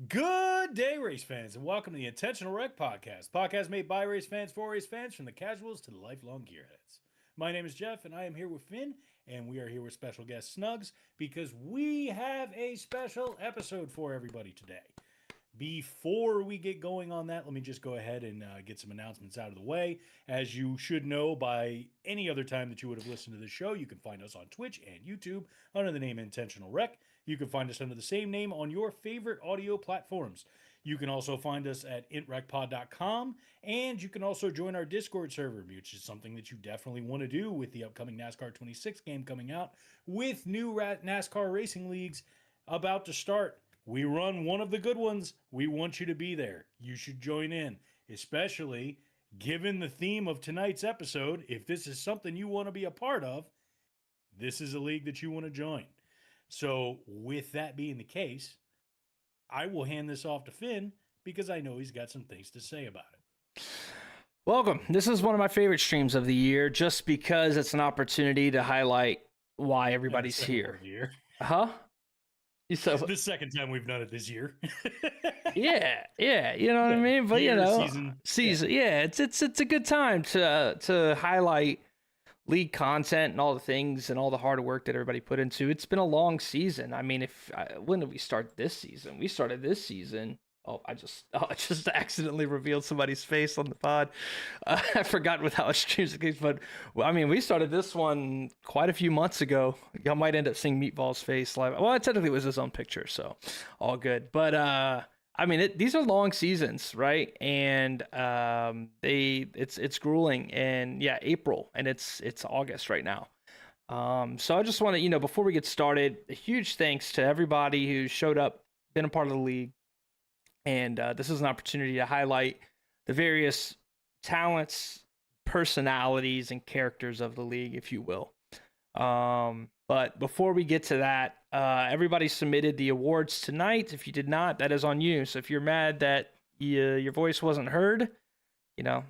Good day, race fans, and welcome to the Intentional Wreck Podcast. Podcast made by race fans for race fans, from the casuals to the lifelong gearheads. My name is Jeff, and I am here with Finn, and we are here with special guest Snugs because we have a special episode for everybody today. Before we get going on that, let me just go ahead and get some announcements out of the way. As you should know by any other time that you would have listened to the show, you can find us on Twitch and YouTube under the name Intentional Wreck. You can find us under the same name on your favorite audio platforms. You can also find us at intrecpod.com, and you can also join our Discord server, which is something that you definitely want to do with the upcoming NASCAR 26 game coming out, with new NASCAR racing leagues about to start. We run one of the good ones. We want you to be there. You should join in, especially given the theme of tonight's episode. If this is something you want to be a part of, this is a league that you want to join. So with that being the case, I will hand this off to Finn because I know he's got some things to say about it. Welcome. This is one of my favorite streams of the year just because it's an opportunity to highlight why everybody's here. Huh? The second time we've done it this year. yeah, you know what I mean? But season. Yeah, it's a good time to highlight league content and all the things and all the hard work that everybody put into. It's been a long season. I mean, when did we start this season? We started this season. I just accidentally revealed somebody's face on the pod. I forgot with how it streams, but I mean, we started this one quite a few months ago. Y'all might end up seeing Meatball's face live. Well, technically it was his own picture, so all good. But I mean, these are long seasons, right? And it's grueling. And yeah, April, and it's August right now. So I just want to, before we get started, a huge thanks to everybody who showed up, been a part of the league. And this is an opportunity to highlight the various talents, personalities, and characters of the league, if you will. But before we get to that, everybody submitted the awards tonight. If you did not, that is on you. So if you're mad that your voice wasn't heard,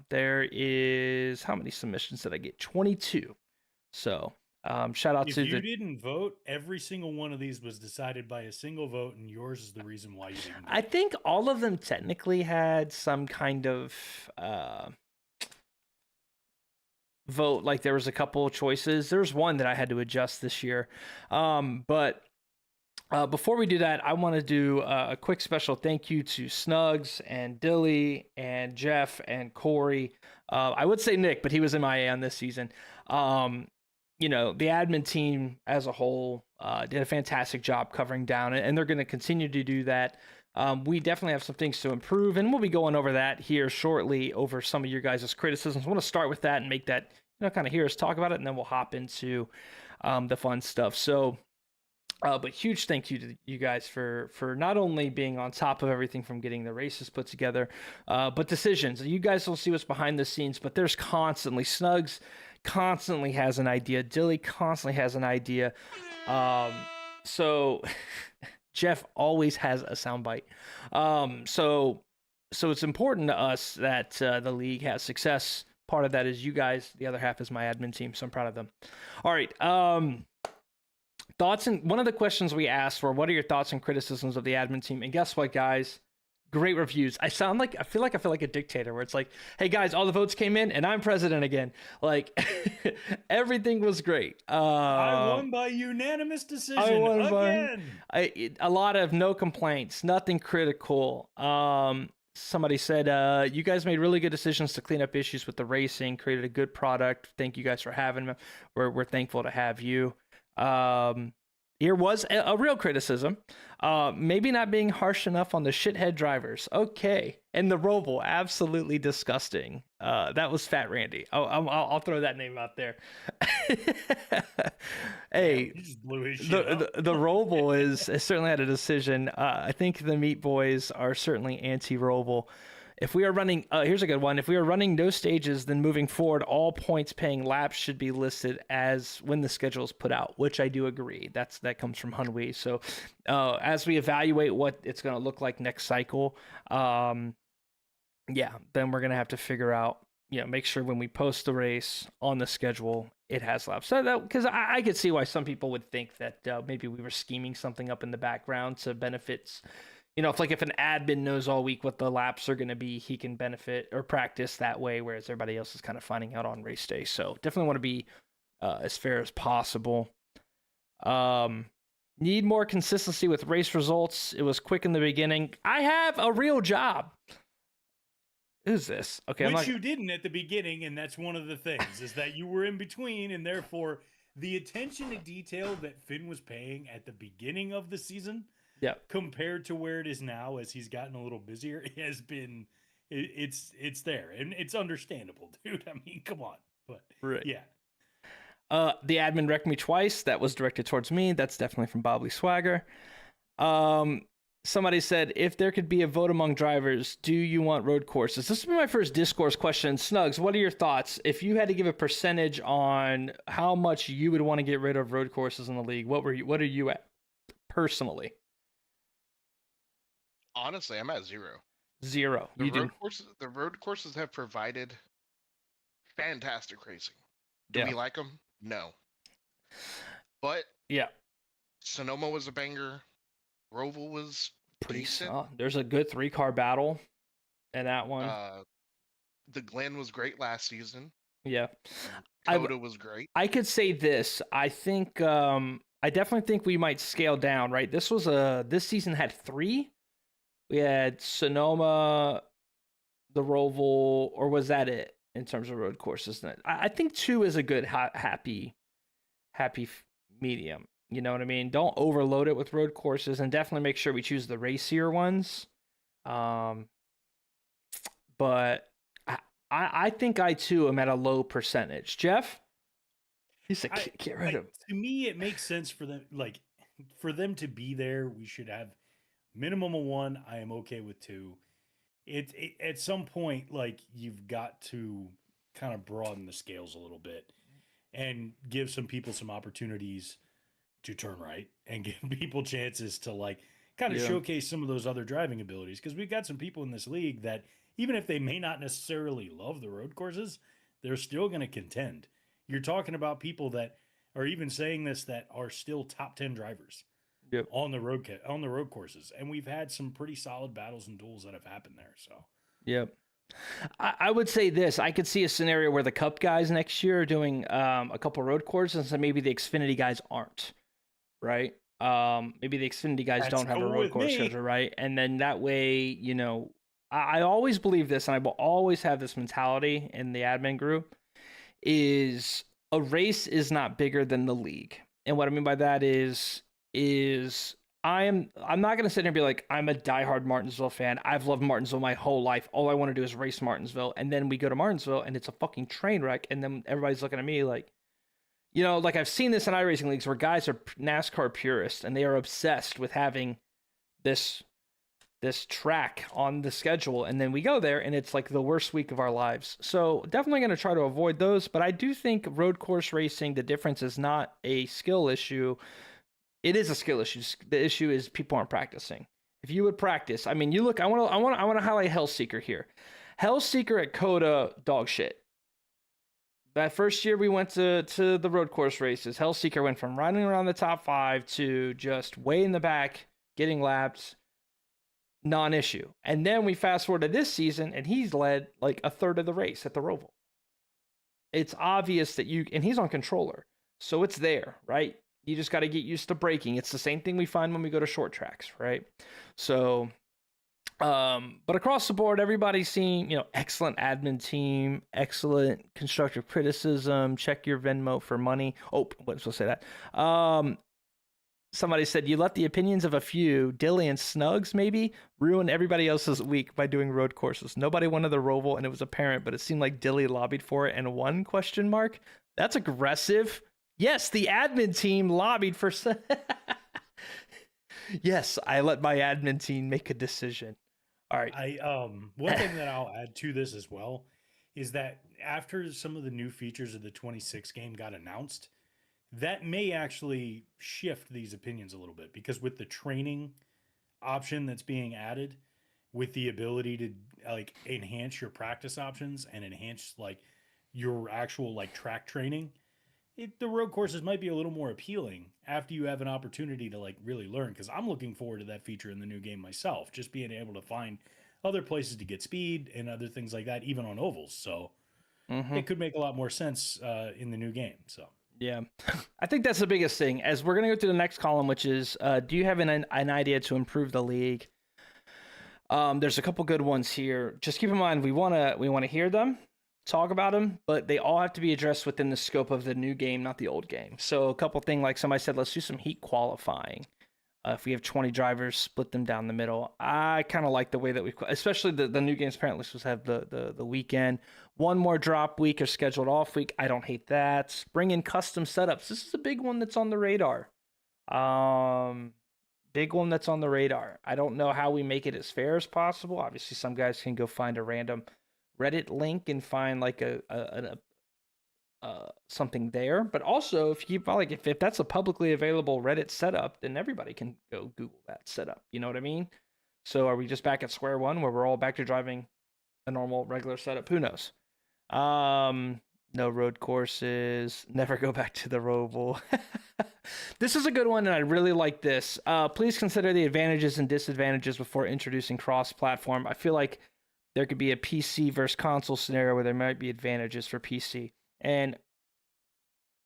there is, how many submissions did I get? 22. So shout out if you didn't vote, every single one of these was decided by a single vote, and yours is the reason why you didn't vote. I think all of them technically had some kind of vote. Like there was a couple of choices. There's one that I had to adjust this year. But before we do that, I want to do a quick special thank you to Snugs and Dilly and Jeff and Corey. I would say Nick, but he was MIA on this season. The admin team as a whole did a fantastic job covering down it, and they're going to continue to do that. We definitely have some things to improve, and we'll be going over that here shortly over some of your guys' criticisms. I want to start with that and make that, kind of hear us talk about it, and then we'll hop into the fun stuff. So, but huge thank you to you guys for not only being on top of everything from getting the races put together, but decisions. You guys will see what's behind the scenes, but there's constantly Snugs constantly has an idea. Dilly constantly has an idea. So Jeff always has a soundbite. So it's important to us that the league has success. Part of that is you guys. The other half is my admin team. So I'm proud of them. All right. Thoughts, and one of the questions we asked were, what are your thoughts and criticisms of the admin team? And guess what, guys? Great reviews. I feel like a dictator where it's like, hey guys, all the votes came in and I'm president again. Like everything was great. I won by unanimous decision again. A lot of no complaints, nothing critical. Somebody said, you guys made really good decisions to clean up issues with the racing, created a good product. Thank you guys for having me. We're thankful to have you. Here was a real criticism. Maybe not being harsh enough on the shithead drivers. Okay. And the Roval, absolutely disgusting. That was Fat Randy. I'll throw that name out there. Hey, the Roval has certainly had a decision. I think the Meat Boys are certainly anti-Roval. If we are running, here's a good one. If we are running no stages, then moving forward, all points paying laps should be listed as when the schedule is put out, which I do agree. That comes from Hunwee. So as we evaluate what it's going to look like next cycle, then we're going to have to figure out, make sure when we post the race on the schedule, it has laps. So that, because I could see why some people would think that maybe we were scheming something up in the background to benefit if an admin knows all week what the laps are going to be, he can benefit or practice that way, whereas everybody else is kind of finding out on race day. So definitely want to be as fair as possible. Need more consistency with race results. It was quick in the beginning. I have a real job. Who's this? Okay, Which you didn't at the beginning, and that's one of the things, is that you were in between, and therefore the attention to detail that Finn was paying at the beginning of the season, compared to where it is now as he's gotten a little busier, has been it's there, and it's understandable, dude. I mean, come on. But right. Yeah. The admin wrecked me twice. That was directed towards me. That's definitely from Bobley Swagger. Somebody said, if there could be a vote among drivers, do you want road courses? This will be my first discourse question. Snugs, what are your thoughts? If you had to give a percentage on how much you would want to get rid of road courses in the league, what are you at personally? Honestly, I'm at 0. 0. The road courses have provided fantastic racing. Do we like them? No. But yeah, Sonoma was a banger. Roval was pretty decent. There's a good 3-car battle in that one. The Glen was great last season. Yeah. Coda was great. I could say this. I think I definitely think we might scale down, right? This season had 3. We had Sonoma, the Roval, or was that it in terms of road courses? I think 2 is a good happy medium. You know what I mean? Don't overload it with road courses, and definitely make sure we choose the racier ones. But I think I too am at a low percentage. Jeff? He said, get rid of. To me, it makes sense for them. Like, for them to be there, we should have minimum of 1. I am okay with 2. It at some point, like, you've got to kind of broaden the scales a little bit and give some people some opportunities to turn right and give people chances to, like, kind of showcase some of those other driving abilities. Because we've got some people in this league that, even if they may not necessarily love the road courses, they're still going to contend. You're talking about people that are even saying this that are still top 10 drivers on the road courses, and we've had some pretty solid battles and duels that have happened there. So, I would say this. I could see a scenario where the Cup guys next year are doing a couple road courses, and maybe the Xfinity guys aren't. Right? Maybe the Xfinity guys don't have a road course schedule, right? And then that way, I always believe this, and I will always have this mentality in the admin group, is a race is not bigger than the league. And what I mean by that is I'm not going to sit here and be like, I'm a diehard Martinsville fan. I've loved Martinsville my whole life. All I want to do is race Martinsville. And then we go to Martinsville and it's a fucking train wreck. And then everybody's looking at me like, like I've seen this in iRacing leagues where guys are NASCAR purists and they are obsessed with having this track on the schedule. And then we go there and it's like the worst week of our lives. So definitely going to try to avoid those. But I do think road course racing, the difference is not a skill issue. It is a skill issue. The issue is people aren't practicing. If you would practice, I mean, you look, I want to highlight Hellseeker here. Hellseeker at Coda, dog shit. That first year we went to the road course races, Hellseeker went from running around the top 5 to just way in the back, getting laps, non-issue. And then we fast forward to this season, and he's led like a third of the race at the Roval. It's obvious that and he's on controller, so it's there, right? You just got to get used to braking. It's the same thing we find when we go to short tracks, right? So, but across the board, everybody's seeing, excellent admin team, excellent constructive criticism. Check your Venmo for money. Oh, what was I supposed to say that? Somebody said you let the opinions of a few, Dilly and Snugs maybe, ruin everybody else's week by doing road courses. Nobody wanted the Roval, and it was apparent, but it seemed like Dilly lobbied for it and won? ? That's aggressive. Yes, the admin team lobbied for. Yes, I let my admin team make a decision. All right. One thing that I'll add to this as well is that after some of the new features of the 26 game got announced, that may actually shift these opinions a little bit, because with the training option that's being added, with the ability to like enhance your practice options and enhance like your actual like track training, the road courses might be a little more appealing after you have an opportunity to like really learn. Because I'm looking forward to that feature in the new game myself, just being able to find other places to get speed and other things like that, even on ovals. So it could make a lot more sense in the new game. So yeah, I think that's the biggest thing. As we're gonna go to the next column, which is, do you have an idea to improve the league? There's a couple good ones here. Just keep in mind, we wanna hear them, talk about them, but they all have to be addressed within the scope of the new game, not the old game. So a couple things, like somebody said, let's do some heat qualifying. If we have 20 drivers, split them down the middle. I kind of like the way that we, especially the new games apparently supposed to have the weekend. One more drop week or scheduled off week. I don't hate that. Bring in custom setups. This is a big one that's on the radar. Big one that's on the radar. I don't know how we make it as fair as possible. Obviously, some guys can go find a random Reddit link and find like a something there. But also, if you like, if that's a publicly available Reddit setup, then everybody can go Google that setup. You know what I mean? So are we just back at square one where we're all back to driving a normal regular setup? Who knows? No road courses. Never go back to the Roval. This is a good one, and I really like this. Please consider the advantages and disadvantages before introducing cross-platform. I feel like there could be a PC versus console scenario where there might be advantages for PC. And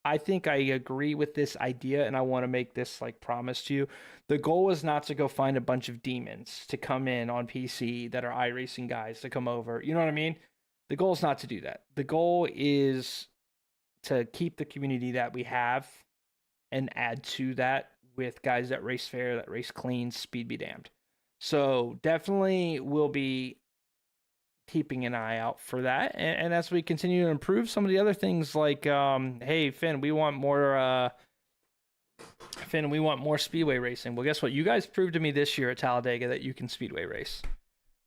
I think I agree with this idea, and I want to make this like promise to you. The goal is not to go find a bunch of demons to come in on PC that are iRacing guys to come over. You know what I mean? The goal is not to do that. The goal is to keep the community that we have and add to that with guys that race fair, that race clean, speed be damned. So definitely we'll be keeping an eye out for that. And as we continue to improve some of the other things, like, hey, Finn, we want more speedway racing. Well, guess what? You guys proved to me this year at Talladega that you can speedway race.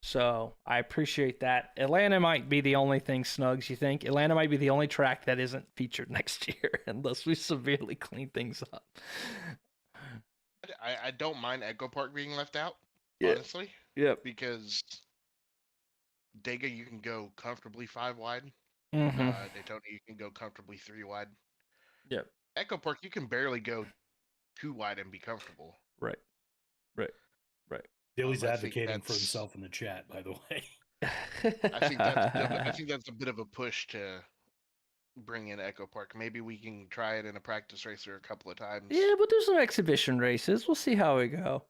So I appreciate that. Atlanta might be the only thing, Snugs, you think? Atlanta might be the only track that isn't featured next year unless we severely clean things up. I don't mind Echo Park being left out, yeah. honestly. Yep. Because Dega, you can go comfortably 5 wide. Daytona, you can go comfortably 3 wide. Yep. Echo Park, you can barely go 2 wide and be comfortable. Right. Dilly's advocating for himself in the chat, by the way. I think that's a bit of a push to bring in Echo Park. Maybe we can try it in a practice racer a couple of times. Yeah, we'll do some exhibition races. We'll see how we go.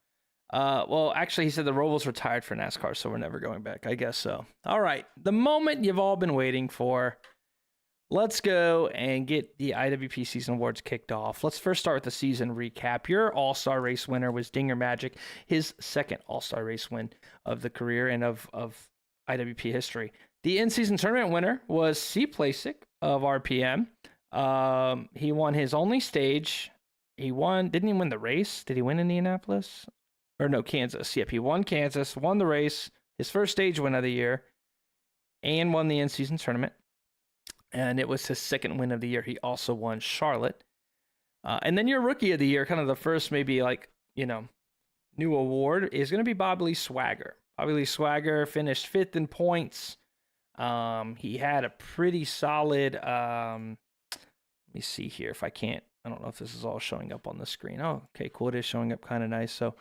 Well, actually, he said the Roval's retired for NASCAR, so we're never going back. I guess so. All right, the moment you've all been waiting for. Let's go and get the IWP Season Awards kicked off. Let's first start with the season recap. Your All-Star Race winner was Dinger Magic, his second All-Star Race win of the career and of IWP history. The in-season tournament winner was C. Placek of RPM. He won his only stage. Didn't he win the race? Did he win Indianapolis? Or no, Kansas. Yep, he won Kansas, won the race, his first stage win of the year, and won the in-season tournament. And it was his second win of the year. He also won Charlotte. And then your rookie of the year, kind of the first maybe new award, is going to be Bob Lee Swagger. Bobby Lee Swagger finished 5th in points. He had a pretty solid, let me see here if I can't, I don't know if this is all showing up on the screen. Oh, okay, cool. It is showing up kind of nice. So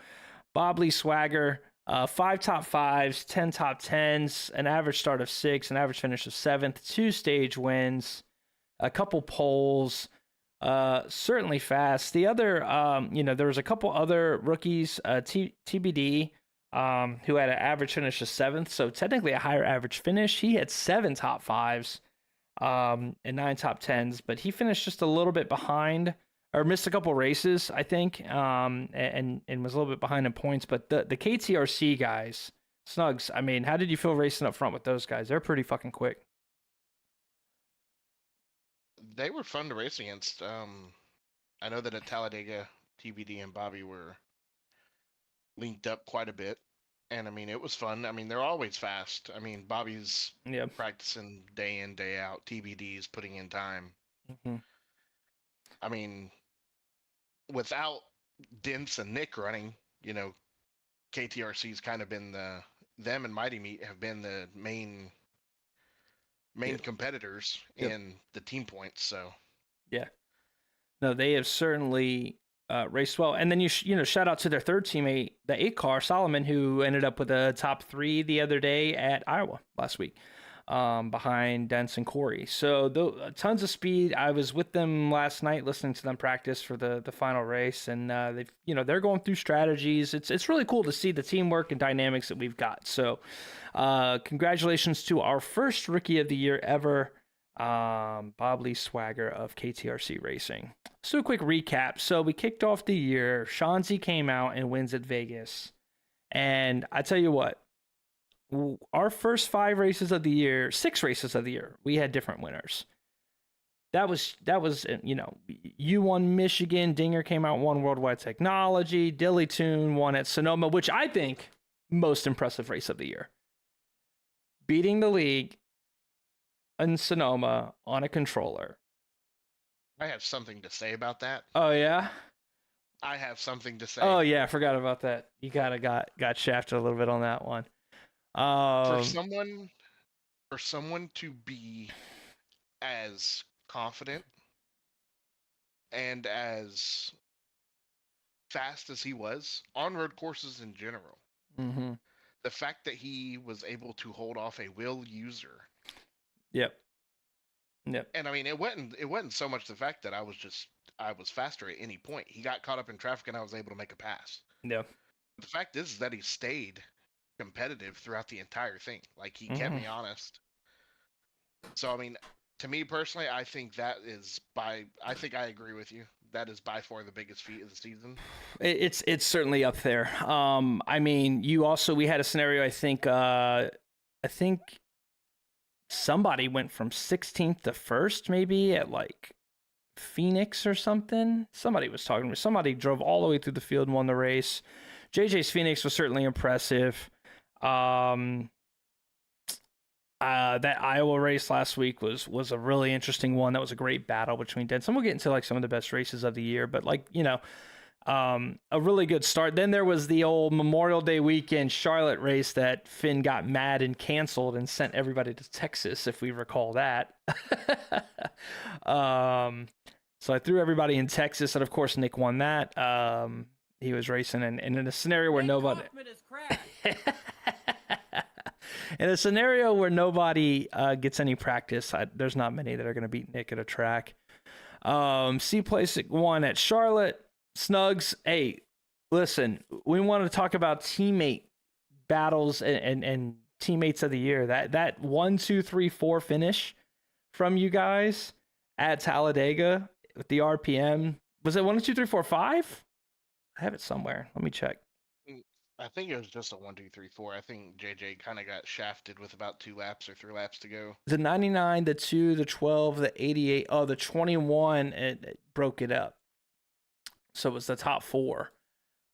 Bob Lee Swagger, 5 top 5s, 10 top 10s, an average start of 6, an average finish of 7th, 2 stage wins, a couple poles, certainly fast. The other, there was a couple other rookies, TBD, who had an average finish of 7th, so technically a higher average finish. He had 7 top 5s and 9 top 10s, but he finished just a little bit behind, or missed a couple races, I think, and was a little bit behind in points. But the KTRC guys, Snugs, I mean, how did you feel racing up front with those guys? They're pretty fucking quick. They were fun to race against. I know that at Talladega, TBD and Bobby were linked up quite a bit. And, I mean, it was fun. I mean, they're always fast. I mean, Bobby's practicing day in, day out. TBD's putting in time. Mm-hmm. I mean, without Dents and Nick running, KTRC's kind of been them and Mighty Meat have been the main competitors in the team points. So yeah, No, they have certainly raced well. And then shout out to their third teammate, the 8 car Solomon, who ended up with a top 3 the other day at Iowa last week, behind Dents and Corey. So tons of speed. I was with them last night listening to them practice for the final race, and they're going through strategies. It's really cool to see the teamwork and dynamics that we've got. So congratulations to our first rookie of the year ever, Bob Lee Swagger of KTRC Racing. Let's do a quick recap. So we kicked off the year. Shanzi came out and wins at Vegas. And I tell you what, our first 6 races of the year, we had different winners. That was, you won Michigan, Dinger came out, won Worldwide Technology, Dilly Toon won at Sonoma, which I think most impressive race of the year. Beating the league in Sonoma on a controller. I have something to say about that. Oh yeah? I have something to say. Oh yeah, I forgot about that. You got shafted a little bit on that one. For someone to be as confident and as fast as he was on road courses in general, the fact that he was able to hold off a wheel user. Yep. And I mean, it wasn't so much the fact that I was faster at any point. He got caught up in traffic and I was able to make a pass. Yeah. The fact is that he stayed competitive throughout the entire thing. Like, he kept me honest. So I mean, to me personally, I think I agree with you. That is by far the biggest feat of the season. It's certainly up there. I mean, we had a scenario. I think somebody went from 16th to 1st, maybe at like Phoenix or something. Somebody was talking to me. Somebody drove all the way through the field and won the race. JJ's Phoenix was certainly impressive. That Iowa race last week was a really interesting one. That was a great battle between Dents. And we'll get into like some of the best races of the year, but a really good start. Then there was the old Memorial Day weekend Charlotte race that Finn got mad and canceled and sent everybody to Texas, if we recall that. So I threw everybody in Texas, and of course Nick won that. He was racing and in a scenario where nobody in a scenario where nobody gets any practice. There's not many that are going to beat Nick at a track. C Place won at Charlotte. Snugs, hey, listen, we want to talk about teammate battles and teammates of the year. That 1, 2, 3, 4 finish from you guys at Talladega with the RPM. Was it 1, 2, 3, 4, 5? I have it somewhere. Let me check. I think it was just a 1, 2, 3, 4. I think JJ kind of got shafted with about 2 laps or 3 laps to go. The 99, the 2, the 12, the 88. Oh, the 21, it broke it up. So it was the top 4.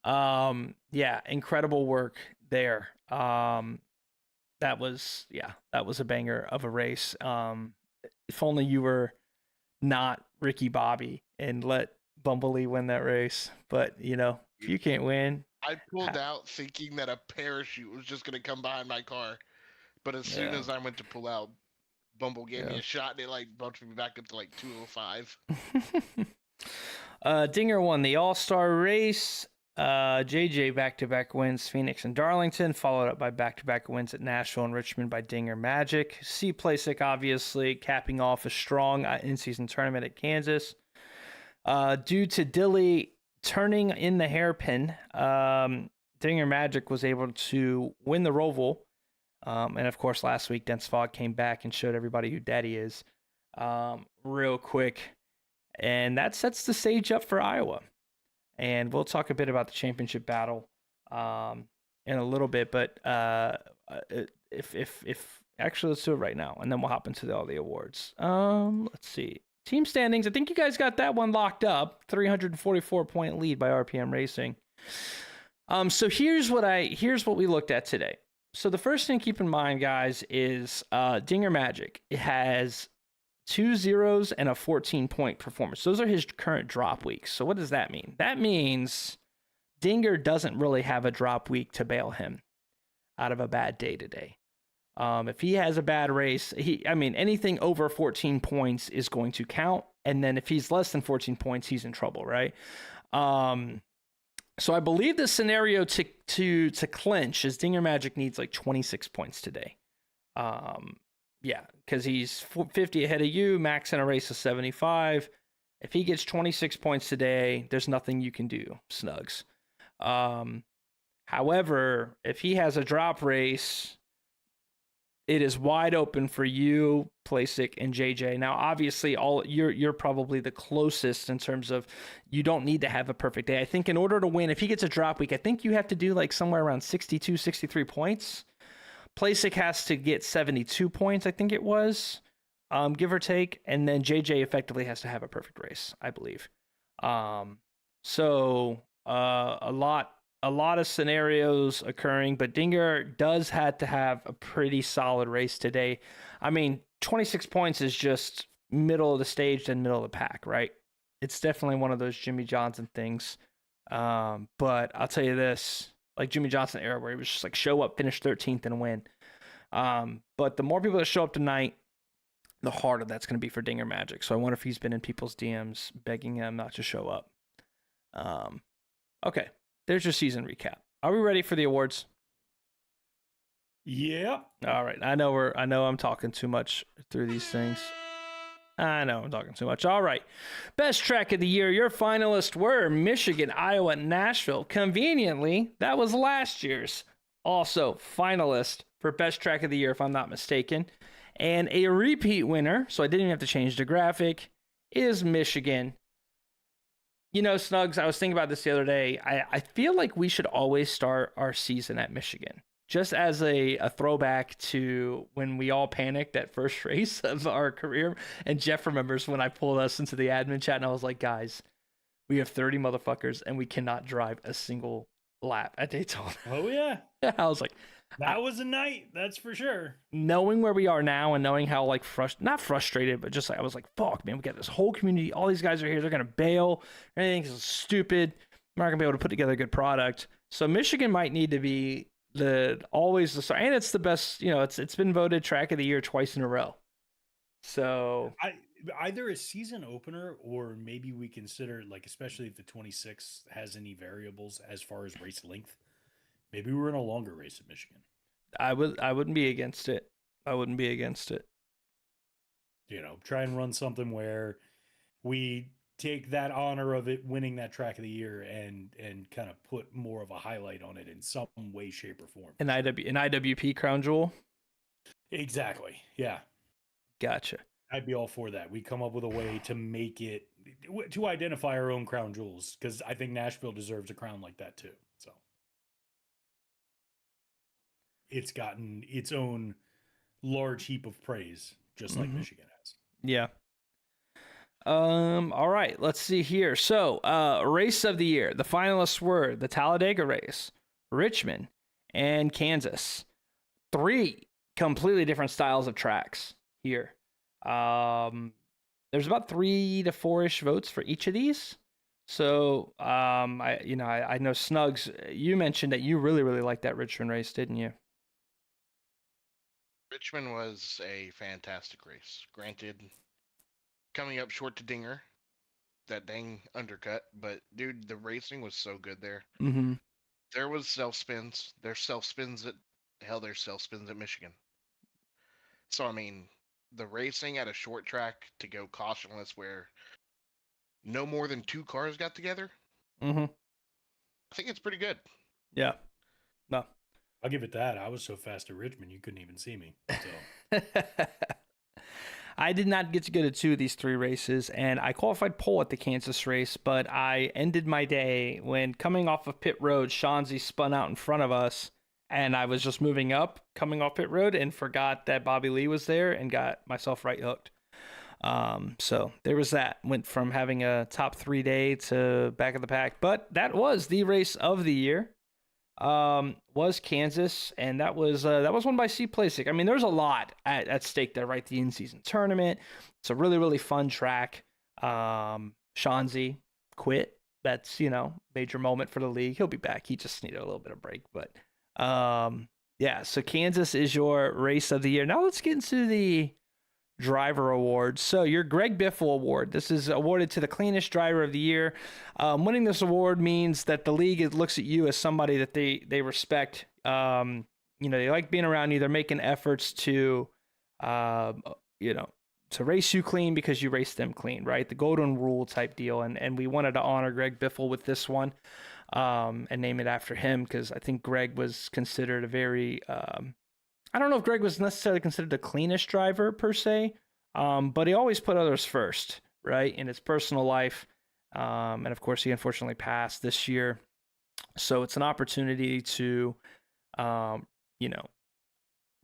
Yeah, incredible work there. That was a banger of a race. If only you were not Ricky Bobby and let Bumblebee win that race. But, if you can't win. I pulled out thinking that a parachute was just going to come behind my car. But as soon as I went to pull out, Bumble gave me a shot and it bumped me back up to 205. Dinger won the All-Star race. JJ back-to-back wins Phoenix and Darlington, followed up by back-to-back wins at Nashville and Richmond by Dinger Magic. C. Placek obviously capping off a strong in-season tournament at Kansas. Due to Dilly turning in the hairpin, Dinger Magic was able to win the Roval. And of course, last week, Dense Fog came back and showed everybody who Daddy is real quick. And that sets the stage up for Iowa. And we'll talk a bit about the championship battle in a little bit. But if actually, let's do it right now. And then we'll hop into all the awards. Let's see. Team standings. I think you guys got that one locked up. 344-point lead by RPM Racing. So here's what we looked at today. So the first thing to keep in mind, guys, is Dinger Magic. It has 2 0s and a 14-point performance. Those are his current drop weeks. So what does that mean? That means Dinger doesn't really have a drop week to bail him out of a bad day today. If he has a bad race, anything over 14 points is going to count. And then if he's less than 14 points, he's in trouble, right? So I believe the scenario to clinch is Dinger Magic needs like 26 points today. Yeah, because he's 50 ahead of you, max in a race of 75. If he gets 26 points today, there's nothing you can do, Snugs. However, if he has a drop race, it is wide open for you, Playsick, and JJ. Now, obviously, you're probably the closest in terms of you don't need to have a perfect day. I think in order to win, if he gets a drop week, I think you have to do like somewhere around 62, 63 points. Playsick has to get 72 points, I think it was, give or take. And then JJ effectively has to have a perfect race, I believe. So a lot of scenarios occurring, but Dinger does have to have a pretty solid race today. I mean, 26 points is just middle of the stage and middle of the pack, right? It's definitely one of those Jimmy Johnson things. But I'll tell you this, like Jimmy Johnson era where he was just like show up, finish 13th and win. But the more people that show up tonight, the harder that's going to be for Dinger Magic. So I wonder if he's been in people's DMs begging him not to show up. Okay. There's your season recap. Are we ready for the awards? Yeah. All right. I know I'm talking too much through these things. I know I'm talking too much. All right. Best track of the year. Your finalists were Michigan, Iowa, Nashville. Conveniently, that was last year's. Also, finalist for best track of the year, if I'm not mistaken. And a repeat winner, so I didn't even have to change the graphic, is Michigan. You know, Snugs, I was thinking about this the other day. I feel like we should always start our season at Michigan, just as a throwback to when we all panicked at first race of our career. And Jeff remembers when I pulled us into the admin chat and I was like, guys, we have 30 motherfuckers and we cannot drive a single lap at Daytona. Oh, yeah. I was like, that was a night, that's for sure. Knowing where we are now and knowing how like not frustrated, but just like I was like, fuck, man, we got this whole community. All these guys are here. They're gonna bail. Everything is stupid. We're not gonna be able to put together a good product. So Michigan might need to be always the start, and it's the best. You know, it's been voted track of the year twice in a row. So either a season opener or maybe we consider, like, especially if the 26 has any variables as far as race length. Maybe we're in a longer race at Michigan. I wouldn't be against it. I wouldn't be against it. You know, try and run something where we take that honor of it winning that track of the year and kind of put more of a highlight on it in some way, shape, or form. An IWP crown jewel? Exactly. Yeah. Gotcha. I'd be all for that. We come up with a way to make it, to identify our own crown jewels, because I think Nashville deserves a crown like that too. So it's gotten its own large heap of praise, just like Michigan has. Yeah. All right, let's see here. So, race of the year. The finalists were the Talladega race, Richmond, and Kansas. 3 completely different styles of tracks here. There's about 3 to 4-ish votes for each of these. So, I know Snugs, you mentioned that you really, really liked that Richmond race, didn't you? Richmond was a fantastic race. Granted, coming up short to Dinger, that dang undercut, but dude, the racing was so good there. Mm-hmm. There was self-spins. There's self-spins at Michigan. So, I mean, the racing at a short track to go cautionless where no more than 2 cars got together, I think it's pretty good. Yeah. No. I'll give it that. I was so fast at Richmond, you couldn't even see me. So. I did not get to go to 2 of these 3 races, and I qualified pole at the Kansas race, but I ended my day when coming off of pit road, Shanzi spun out in front of us, and I was just moving up, coming off pit road, and forgot that Bobby Lee was there and got myself right hooked. So there was that. Went from having a top 3 day to back of the pack, but that was the race of the year. Was Kansas, and that was won by C. Playsick. I mean, there's a lot at stake there, right? The in-season tournament. It's a really, really fun track. Shanzi quit. That's, major moment for the league. He'll be back. He just needed a little bit of break, but yeah. So Kansas is your race of the year. Now let's get into the Driver Award. So your Greg Biffle Award. This is awarded to the cleanest driver of the year. Winning this award means that the league looks at you as somebody that they respect. They like being around you. They're making efforts to, to race you clean because you race them clean, right? The golden rule type deal. And we wanted to honor Greg Biffle with this one, and name it after him because I think Greg was considered a very, I don't know if Greg was necessarily considered the cleanest driver per se, but he always put others first, right, in his personal life. And of course, he unfortunately passed this year. So it's an opportunity to,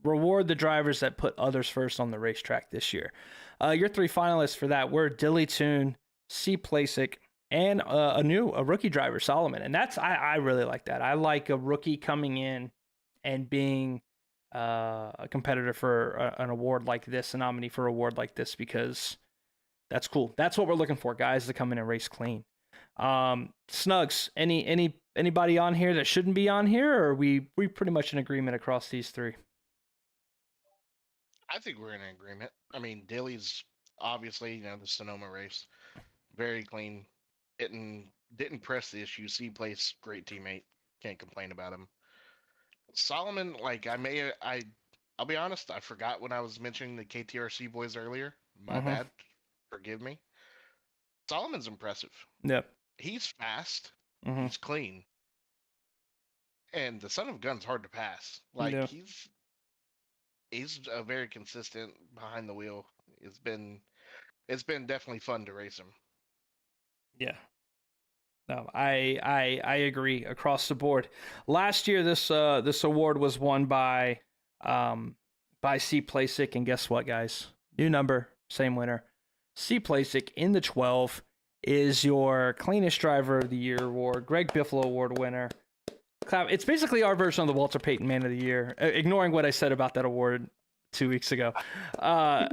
reward the drivers that put others first on the racetrack this year. Your three finalists for that were Dilly Toon, C. Plasic, and a rookie driver, Solomon. And I really like that. I like a rookie coming in and being a competitor for an award like this, a nominee for an award like this, because that's cool. That's what we're looking for, guys, to come in and race clean. Snugs, anybody on here that shouldn't be on here, or are we pretty much in agreement across these three? I think we're in agreement. I mean, Dilly's obviously, the Sonoma race, very clean. Didn't press the issue. C place, great teammate. Can't complain about him. Solomon, like I'll be honest, I forgot when I was mentioning the KTRC boys earlier. My bad. Forgive me. Solomon's impressive. Yep. He's fast. He's clean. And the son of gun's hard to pass. Like he's a very consistent behind the wheel. It's been definitely fun to race him. Yeah. No, I agree across the board. Last year, this award was won by C. Plasic, and guess what, guys? New number, same winner. C. Plasic in the 12 is your cleanest driver of the year award. Greg Biffle Award winner. It's basically our version of the Walter Payton Man of the Year, ignoring what I said about that award 2 weeks ago. I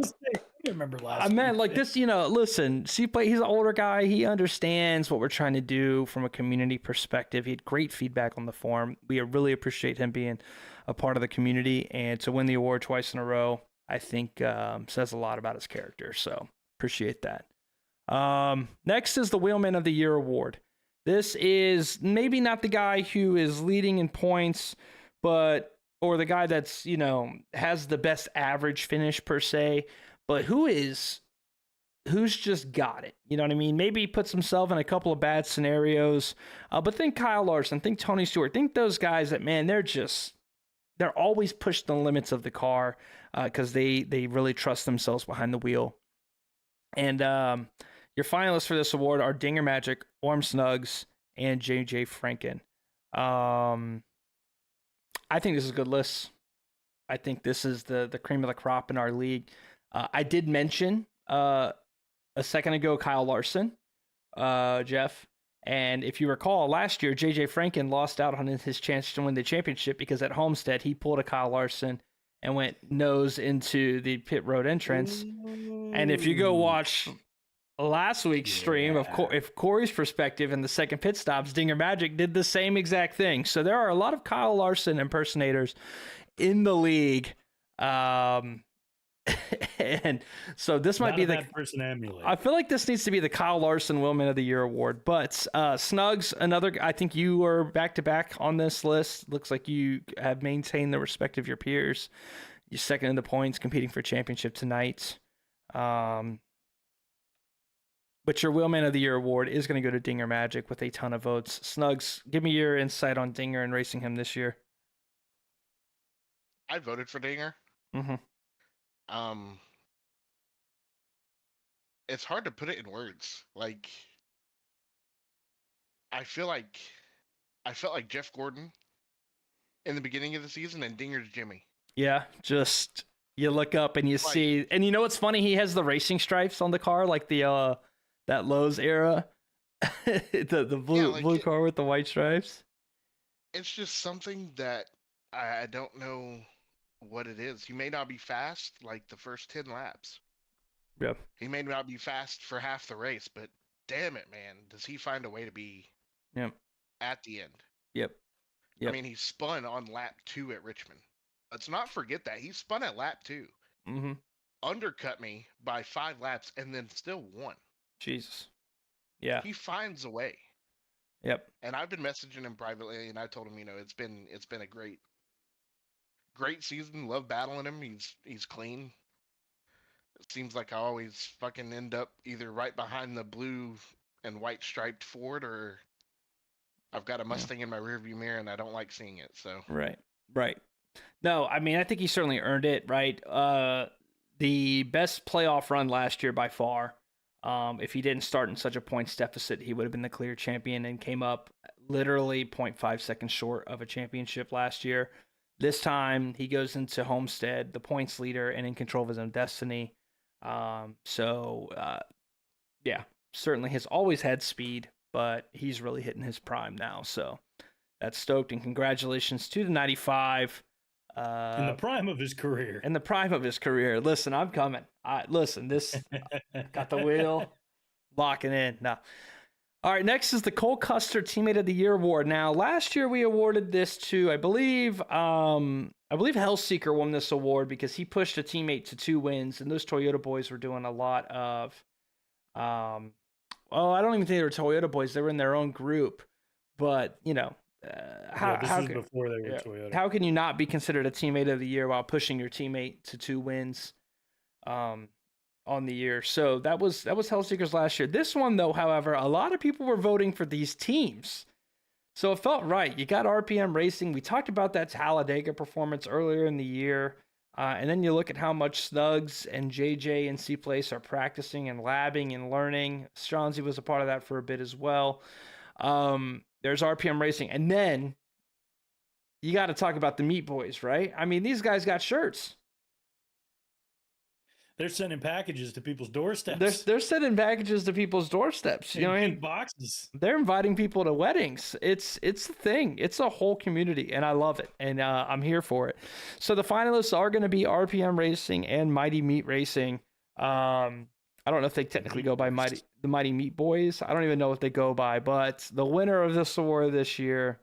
remember last I meant like this, listen, he's an older guy. He understands what we're trying to do from a community perspective. He had great feedback on the forum. We really appreciate him being a part of the community, and to win the award twice in a row, I think says a lot about his character. So appreciate that. Next is the Wheelman of the Year award. This is maybe not the guy who is leading in points, or the guy that's, has the best average finish per se, but who's just got it. You know what I mean? Maybe he puts himself in a couple of bad scenarios, but think Kyle Larson, think Tony Stewart, think those guys that, man, they're always pushed the limits of the car because they really trust themselves behind the wheel. And your finalists for this award are Dinger Magic, Orm Snugs, and JJ Franken. I think this is a good list. I think this is the cream of the crop in our league. I did mention a second ago Kyle Larson, Jeff. And if you recall, last year, JJ Franken lost out on his chance to win the championship because at Homestead, he pulled a Kyle Larson and went nose into the pit road entrance. And if you go watch last week's stream of Corey's perspective in the second pit stops, Dinger Magic did the same exact thing. So there are a lot of Kyle Larson impersonators in the league. And so this might be the person emulate. I feel like this needs to be the Kyle Larson Wheelman of the Year award. But Snugs, I think you are back to back on this list. Looks like you have maintained the respect of your peers. You're second in the points, competing for championship tonight. But your Wheelman of the Year award is going to go to Dinger Magic with a ton of votes. Snugs, give me your insight on Dinger and racing him this year. I voted for Dinger. It's hard to put it in words. Like, I felt like Jeff Gordon in the beginning of the season and Dinger's Jimmy. Yeah, just you look up and you see, and you know what's funny? He has the racing stripes on the car, like the that Lowe's era, the blue car with the white stripes. It's just something that I don't know what it is. He may not be fast like the first 10 laps. Yep. He may not be fast for half the race, but damn it, man, does he find a way to be at the end? Yep. I mean, he spun on lap 2 at Richmond. Let's not forget that. He spun at lap 2. undercut me by 5 laps and then still won. Jesus. Yeah. He finds a way. Yep. And I've been messaging him privately, and I told him, it's been a great season. Love battling him. He's clean. It seems like I always fucking end up either right behind the blue and white striped Ford, or I've got a Mustang in my rearview mirror and I don't like seeing it. So Right. No, I mean, I think he certainly earned it, right? The best playoff run last year by far. If he didn't start in such a points deficit, he would have been the clear champion and came up literally 0.5 seconds short of a championship last year. This time, he goes into Homestead, the points leader, and in control of his own destiny. Yeah, certainly has always had speed, but he's really hitting his prime now. So that's stoked, and congratulations to the 95. In the prime of his career. Listen, I'm coming. This got the wheel locking in. Now, all right, next is the Cole Custer Teammate of the Year award. Now, last year we awarded this to, I believe Hellseeker won this award because he pushed a teammate to 2 wins, and those Toyota boys were doing a lot of, I don't even think they were Toyota boys. They were in their own group, but this was before they were Toyota. How can you not be considered a Teammate of the Year while pushing your teammate to 2 wins? On the year. So that was Hellseekers last year. This one, though, however, a lot of people were voting for these teams. So it felt right. You got RPM Racing. We talked about that Talladega performance earlier in the year. And then you look at how much Snugs and JJ and C-Place are practicing and labbing and learning. Stranzi was a part of that for a bit as well. There's RPM Racing. And then you got to talk about the Meat Boys, right? I mean, these guys got shirts. They're sending packages to people's doorsteps. They're sending packages to people's doorsteps. You know what I mean? Boxes. They're inviting people to weddings. It's a thing. It's a whole community, and I love it, and I'm here for it. So the finalists are going to be RPM Racing and Mighty Meat Racing. I don't know if they technically go by the Mighty Meat Boys. I don't even know what they go by, but the winner of this award this year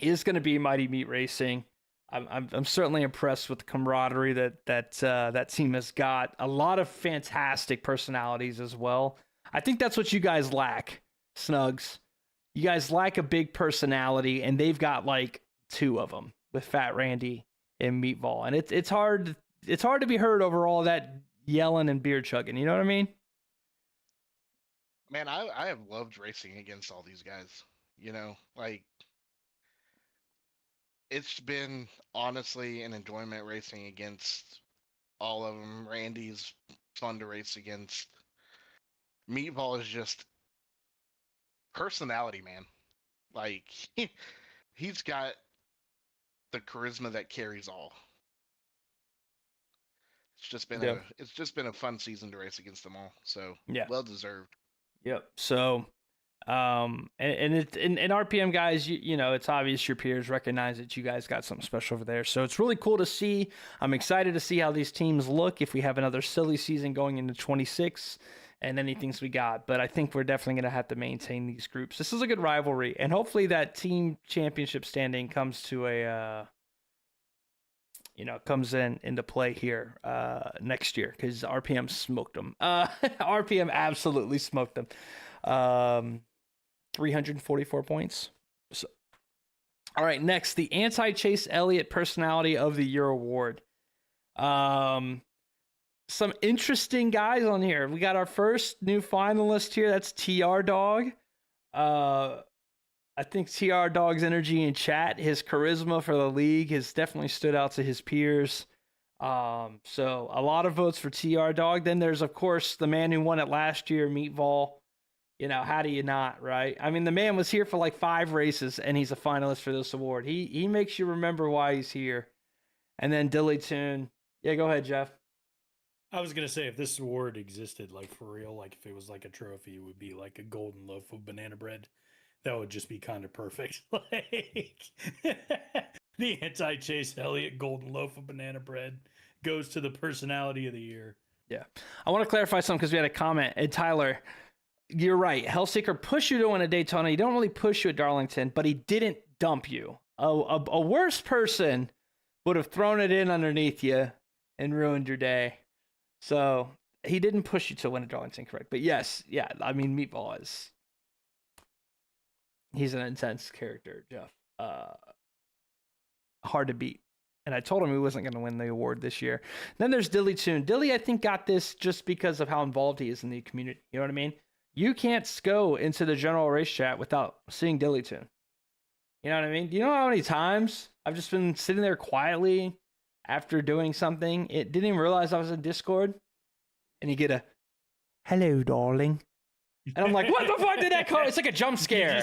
is going to be Mighty Meat Racing. I'm certainly impressed with the camaraderie that team has got. A lot of fantastic personalities as well. I think that's what you guys lack, Snugs. You guys lack a big personality, and they've got like 2 of them with Fat Randy and Meatball, and it's hard to be heard over all that yelling and beer chugging. You know what I mean? Man, I have loved racing against all these guys. It's been honestly an enjoyment racing against all of them. Randy's fun to race against. Meatball is just personality, man. Like he's got the charisma that carries all. It's just been a fun season to race against them all. So well deserved. Yep. So and RPM guys, it's obvious your peers recognize that you guys got something special over there. So it's really cool to see. I'm excited to see how these teams look if we have another silly season going into 26 and any things we got. But I think we're definitely going to have to maintain these groups. This is a good rivalry, and hopefully that team championship standing comes to comes into play here next year, because RPM smoked them. RPM absolutely smoked them. 344 points. So, all right, next, the Anti-Chase Elliott Personality of the Year award. Some interesting guys on here. We got our first new finalist here. That's TR Dog. I think TR Dog's energy in chat, his charisma for the league has definitely stood out to his peers. So a lot of votes for TR Dog. Then there's, of course, the man who won it last year, Meatball. How do you not, right? I mean, the man was here for like 5 races, and he's a finalist for this award. He makes you remember why he's here. And then Dilly Toon. Yeah, go ahead, Jeff. I was going to say, if this award existed, like, for real, like, if it was like a trophy, it would be like a golden loaf of banana bread. That would just be kind of perfect. Like, the Anti-Chase Elliott golden loaf of banana bread goes to the Personality of the Year. Yeah. I want to clarify something because we had a comment. And Tyler, you're right. Hellseeker pushed you to win a Daytona. He don't really push you at Darlington, but he didn't dump you. A worse person would have thrown it in underneath you and ruined your day. So he didn't push you to win a Darlington, correct? But yes, yeah. I mean, Meatball he's an intense character, Jeff. Hard to beat. And I told him he wasn't going to win the award this year. Then there's Dilly Toon. Dilly, I think, got this just because of how involved he is in the community. You know what I mean? You can't go into the general race chat without seeing Dilly Toon. You know what I mean? Do you know how many times I've just been sitting there quietly after doing something? It didn't even realize I was in Discord. And you get a, hello, darling. And I'm like, what the fuck did that call? It's like a jump scare.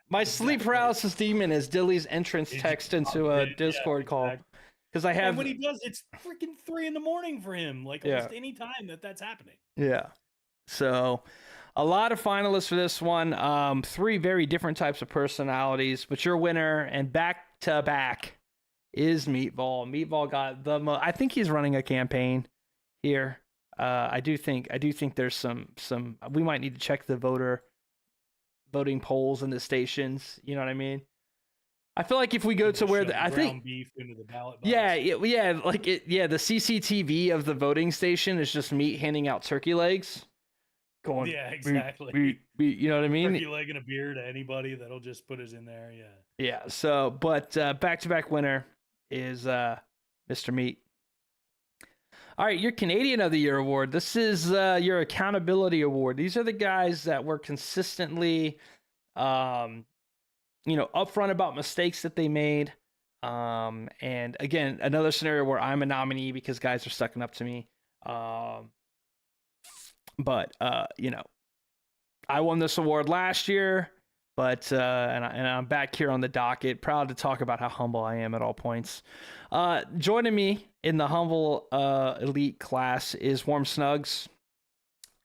My sleep paralysis demon is Dilly's entrance text into a Discord call. Because I have. And when he does, it's freaking 3 a.m. for him. Like almost any time that's happening. Yeah. So a lot of finalists for this one. 3 very different types of personalities. But your winner and back to back is Meatball. Meatball got the most. I think he's running a campaign here. I do think there's some we might need to check the voting polls in the stations. You know what I mean? I feel like if we go to where I think beef into the ballot box. The CCTV of the voting station is just meat handing out turkey legs. Going, yeah, exactly. You know what I mean? Turkey leg and a beer to anybody that'll just put us in there. Yeah. Yeah. So, but back-to-back winner is Mr. Meat. All right, your Canadian of the Year award. This is your accountability award. These are the guys that were consistently, upfront about mistakes that they made. And again, another scenario where I'm a nominee because guys are sucking up to me. But I won this award last year, but and I'm back here on the docket, proud to talk about how humble I am at all points. Joining me in the humble elite class is Warm Snugs.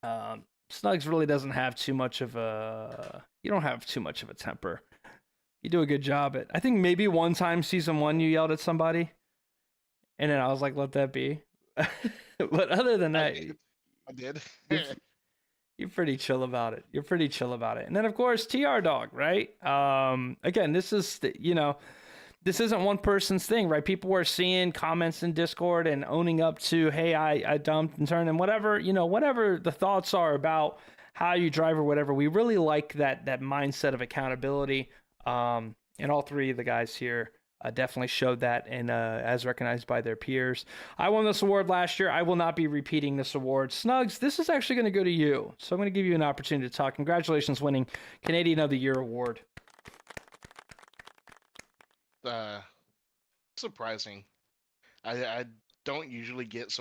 Snugs really doesn't have too much of a. You don't have too much of a temper. You do a good job at. I think maybe one time season 1 you yelled at somebody, and then I was like, "Let that be." But other than that, I did. You're pretty chill about it. And then of course TR Dog, right? Again, this is this isn't one person's thing, right? People were seeing comments in Discord and owning up to, hey, I dumped and turned, and whatever the thoughts are about how you drive or whatever. We really like that mindset of accountability. And all 3 of the guys here definitely showed that, and as recognized by their peers. I won this award last year. I will not be repeating this award. Snugs, this is actually going to go to you. So I'm going to give you an opportunity to talk. Congratulations winning Canadian of the Year award. Surprising. I don't usually get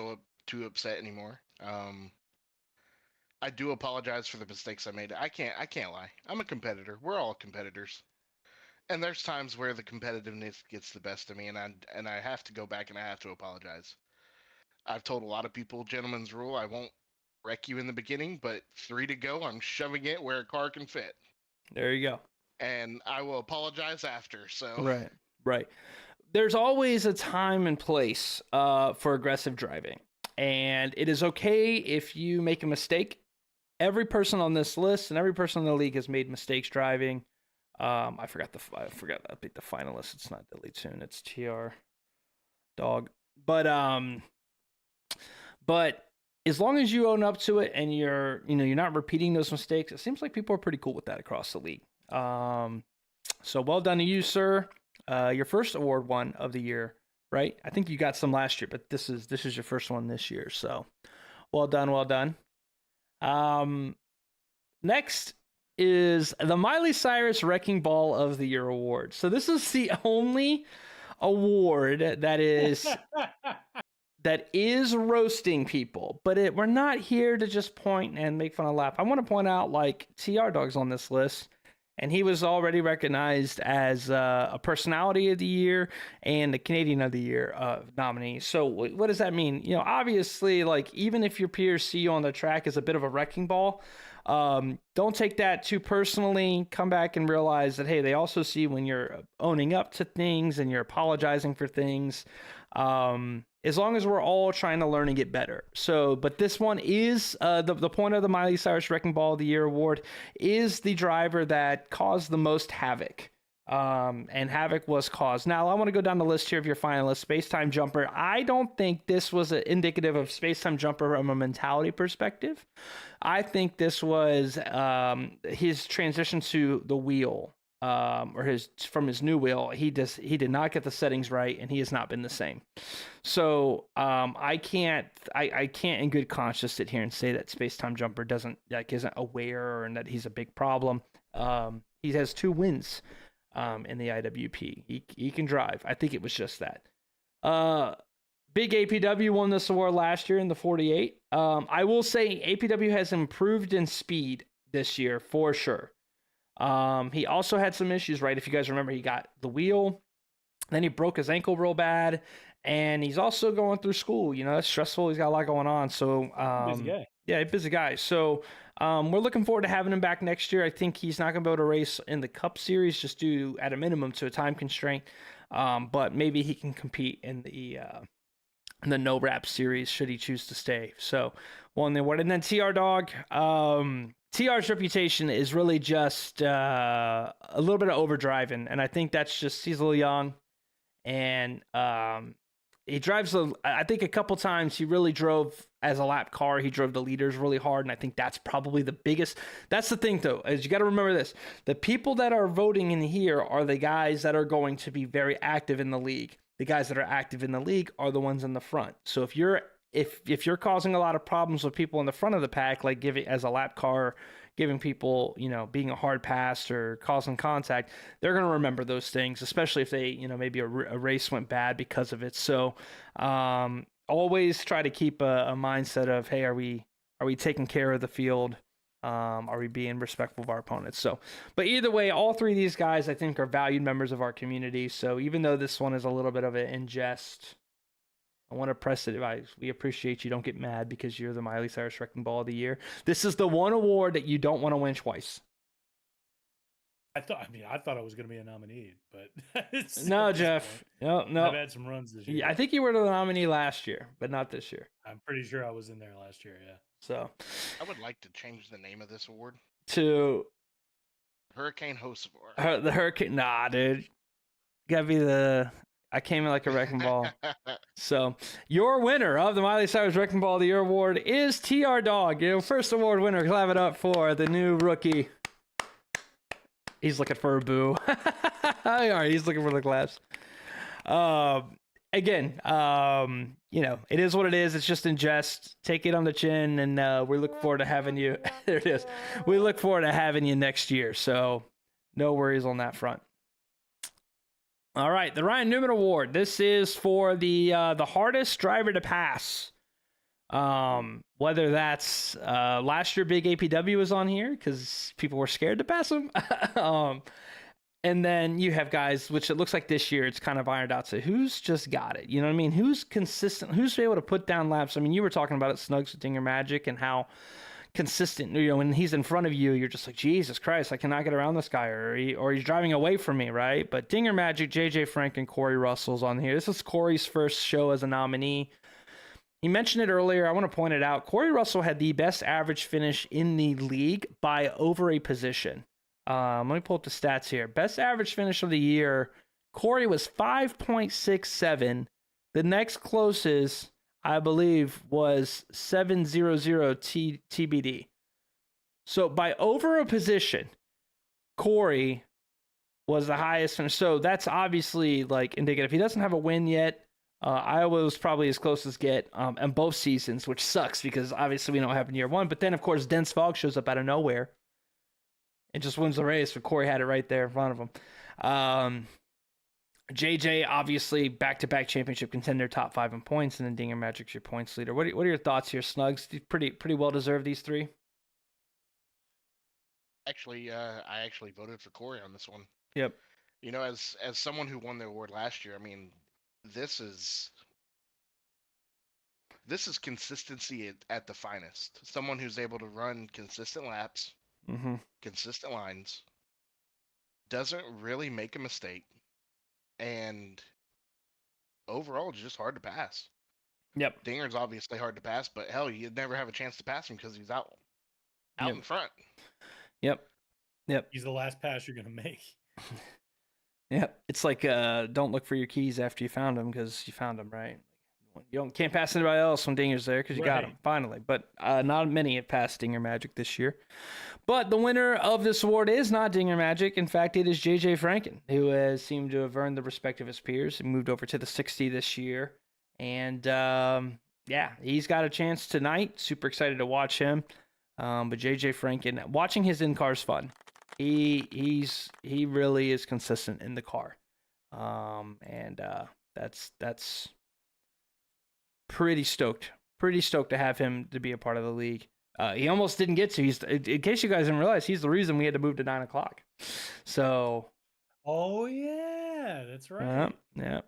too upset anymore. I do apologize for the mistakes I made. I can't lie. I'm a competitor. We're all competitors. And there's times where the competitiveness gets the best of me, and I have to go back and I have to apologize. I've told a lot of people, gentleman's rule, I won't wreck you in the beginning, but 3 to go, I'm shoving it where a car can fit. There you go. And I will apologize after. So right. There's always a time and place for aggressive driving, and it is okay if you make a mistake. Every person on this list and every person in the league has made mistakes driving. I forgot to update the finalists. It's not Dilly Toon, it's TR Dog. But as long as you own up to it and you're not repeating those mistakes, it seems like people are pretty cool with that across the league. So well done to you, sir. Your first award one of the year, right? I think you got some last year, but this is your first one this year. So well done. Next is the Miley Cyrus Wrecking Ball of the Year award. So this is the only award that is roasting people, but we're not here to just point and make fun and laugh. I want to point out, like, TR Dog's on this list, and he was already recognized as a Personality of the Year and the Canadian of the Year nominee. So what does that mean? Obviously, like, even if your peers see you on the track as a bit of a wrecking ball, don't take that too personally. Come back and realize that, hey, they also see when you're owning up to things and you're apologizing for things. As long as we're all trying to learn and get better. So, but this one is the point of the Miley Cyrus Wrecking Ball of the Year award is the driver that caused the most havoc and havoc was caused. Now, I want to go down the list here of your finalists. Space-Time Jumper. I don't think this was indicative of Space-Time Jumper from a mentality perspective. I think this was his transition to the wheel, or from his new wheel. He did not get the settings right, and he has not been the same. So I can't in good conscience sit here and say that Space-Time Jumper isn't aware and that he's a big problem. He has 2 wins in the IWP. He can drive. I think it was just that. Big APW won this award last year in the 48. I will say APW has improved in speed this year for sure. He also had some issues, right? If you guys remember, he got the wheel, then he broke his ankle real bad, and he's also going through school. You know, that's stressful. He's got a lot going on. So, busy guy. Yeah, busy guy. So, we're looking forward to having him back next year. I think he's not going to be able to race in the Cup Series just due, at a minimum, to a time constraint. But maybe he can compete in the No Wrap Series should he choose to stay. So, won the award. And then TR Dog. TR's reputation is really just a little bit of overdriving, and I think that's just he's a little young, and he drives I think a couple times he really drove as a lap car. He drove the leaders really hard, and I think that's probably the biggest. That's the thing, though, is you got to remember this: the people that are voting in here are the guys that are going to be very active in the league. The guys that are active in the league are the ones in the front. So if you're causing a lot of problems with people in the front of the pack, like giving as a lap car, giving people, being a hard pass or causing contact, they're going to remember those things, especially if they, maybe a race went bad because of it. So always try to keep a mindset of, hey, are we taking care of the field? Are we being respectful of our opponents? So, but either way, all 3 of these guys, I think, are valued members of our community. So even though this one is a little bit of an ingest, I want to press it. We appreciate you. Don't get mad because you're the Miley Cyrus Wrecking Ball of the Year. This is the one award that you don't want to win twice. I thought I was going to be a nominee, but no, Jeff. No. I've had some runs this year. Yeah, I think you were the nominee last year, but not this year. I'm pretty sure I was in there last year. Yeah. So, I would like to change the name of this award to Hurricane Host Award. The Hurricane. Nah, dude. Gotta be the. I came in like a wrecking ball. So, your winner of the Miley Cyrus Wrecking Ball of the Year award is TR Dog. First award winner. Clap it up for the new rookie. He's looking for a boo. All right, he's looking for the claps. Again, it is what it is. It's just in jest. Take it on the chin, and we look forward to having you. There it is. We look forward to having you next year. So, no worries on that front. All right, the Ryan Newman Award. This is for the hardest driver to pass. Whether that's last year, Big APW was on here because people were scared to pass him. And then you have guys, which it looks like this year it's kind of ironed out to who's just got it. You know what I mean? Who's consistent? Who's able to put down laps? I mean, you were talking about it, Snugs, with Dinger Magic, and how consistent, when he's in front of you, you're just like, Jesus Christ, I cannot get around this guy, or he's driving away from me, right? But Dinger Magic, JJ Frank, and Corey Russell's on here. This is Corey's first show as a nominee. He mentioned it earlier. I want to point it out. Corey Russell had the best average finish in the league by over a position. Let me pull up the stats here. Best average finish of the year, Corey was 5.67. The next closest, I believe, was 700 TBD. So by over a position, Corey was the highest finish. So that's obviously like indicative. He doesn't have a win yet. Iowa was probably as close as get in both seasons, which sucks because obviously we know what happened year one. But then, of course, Dense Fog shows up out of nowhere and just wins the race. But Corey had it right there in front of him. JJ, obviously, back-to-back championship contender, top 5 in points, and then Dinger Magic's your points leader. What are your thoughts here, Snugs? Pretty well-deserved, these 3? Actually, I actually voted for Corey on this one. Yep. As someone who won the award last year, I mean, this is consistency at the finest. Someone who's able to run consistent laps, consistent lines, doesn't really make a mistake, and overall just hard to pass. Yep. Dinger's obviously hard to pass, but hell, you'd never have a chance to pass him because he's out in front. Yep. He's the last pass you're gonna make. Yeah, it's like don't look for your keys after you found them because you found them, right? Can't pass anybody else when Dinger's there because you got him finally. But not many have passed Dinger Magic this year. But the winner of this award is not Dinger Magic. In fact, it is JJ Franken, who has seemed to have earned the respect of his peers and moved over to the 60 this year. And yeah, he's got a chance tonight. Super excited to watch him. But JJ Franken, watching his in-car is fun. He really is consistent in the car. And that's pretty stoked to have him to be a part of the league. He almost didn't get to. In case you guys didn't realize, he's the reason we had to move to 9:00. So. Oh yeah, that's right. Yeah.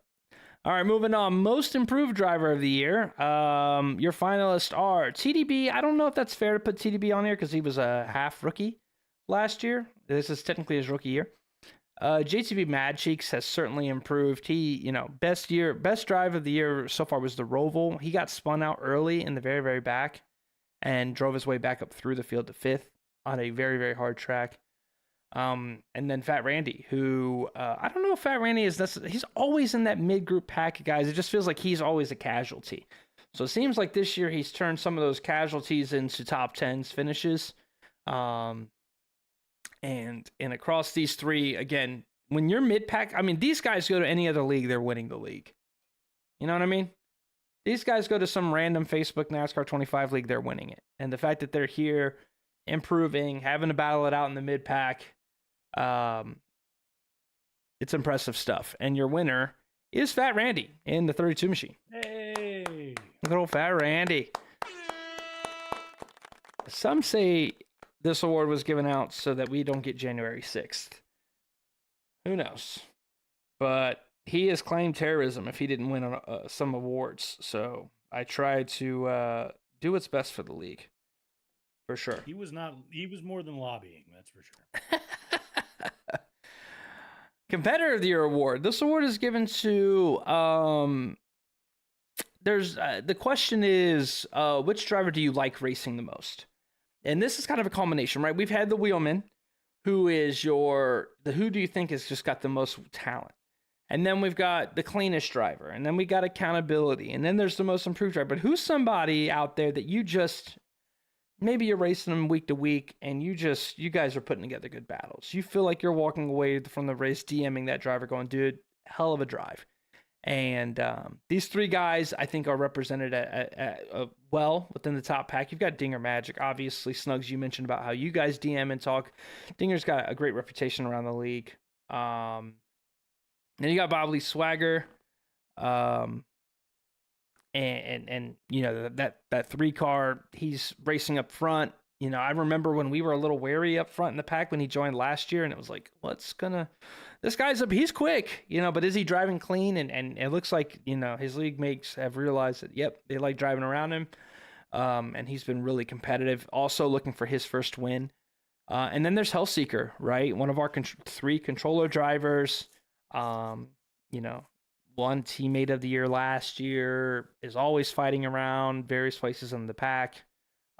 All right, moving on. Most improved driver of the year. Your finalists are TDB. I don't know if that's fair to put TDB on here because he was a half rookie last year. This is technically his rookie year. JTB Mad Cheeks has certainly improved. He, best drive of the year so far was the Roval. He got spun out early in the very, very back and drove his way back up through the field to 5th on a very, very hard track. And then Fat Randy, who I don't know if Fat Randy he's always in that mid-group pack, guys. It just feels like he's always a casualty. So it seems like this year he's turned some of those casualties into top 10s finishes. And across these three, again, when you're mid-pack, I mean, these guys go to any other league, they're winning the league. You know what I mean? These guys go to some random Facebook NASCAR 25 league, they're winning it. And the fact that they're here, improving, having to battle it out in the mid-pack, it's impressive stuff. And your winner is Fat Randy in the 32 machine. Hey! Good old Fat Randy. Some say this award was given out so that we don't get January 6th. Who knows? But he has claimed terrorism if he didn't win some awards. So I try to do what's best for the league. For sure. He was more than lobbying, that's for sure. Competitor of the Year award. This award is given to the question is which driver do you like racing the most? And this is kind of a combination, right? We've had the wheelman, who is who do you think has just got the most talent? And then we've got the cleanest driver, and then we got accountability, and then there's the most improved driver. But who's somebody out there that you just, maybe you're racing them week to week, and you guys are putting together good battles. You feel like you're walking away from the race DMing that driver going, dude, hell of a drive. And these three guys, I think, are represented well within the top pack. You've got Dinger Magic, obviously. Snugs, you mentioned about how you guys DM and talk. Dinger's got a great reputation around the league. Then you got Bob Lee Swagger, and that 3-car. He's racing up front. I remember when we were a little wary up front in the pack when he joined last year, and it was like, this guy's up, he's quick, but is he driving clean? And it looks like, his league mates have realized that, yep, they like driving around him. And he's been really competitive, also looking for his first win. And then there's Hellseeker, right? One of our 3 controller drivers, one teammate of the year last year, is always fighting around various places in the pack.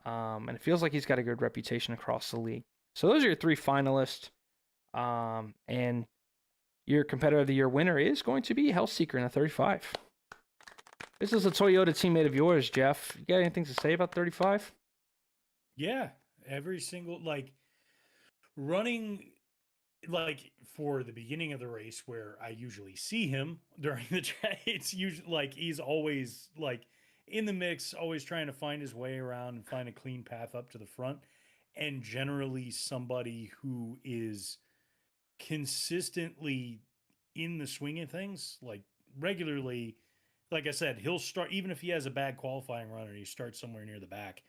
And it feels like he's got a good reputation across the league. So those are your 3 finalists. And your competitor of the year winner is going to be Hellseeker in a 35. This is a Toyota teammate of yours, Jeff. You got anything to say about 35? Yeah, every single, running, for the beginning of the race where I usually see him during the track, it's usually he's always in the mix, always trying to find his way around and find a clean path up to the front, and generally somebody who is consistently in the swing of things, regularly. Like I said, he'll start, even if he has a bad qualifying run and he starts somewhere near the back,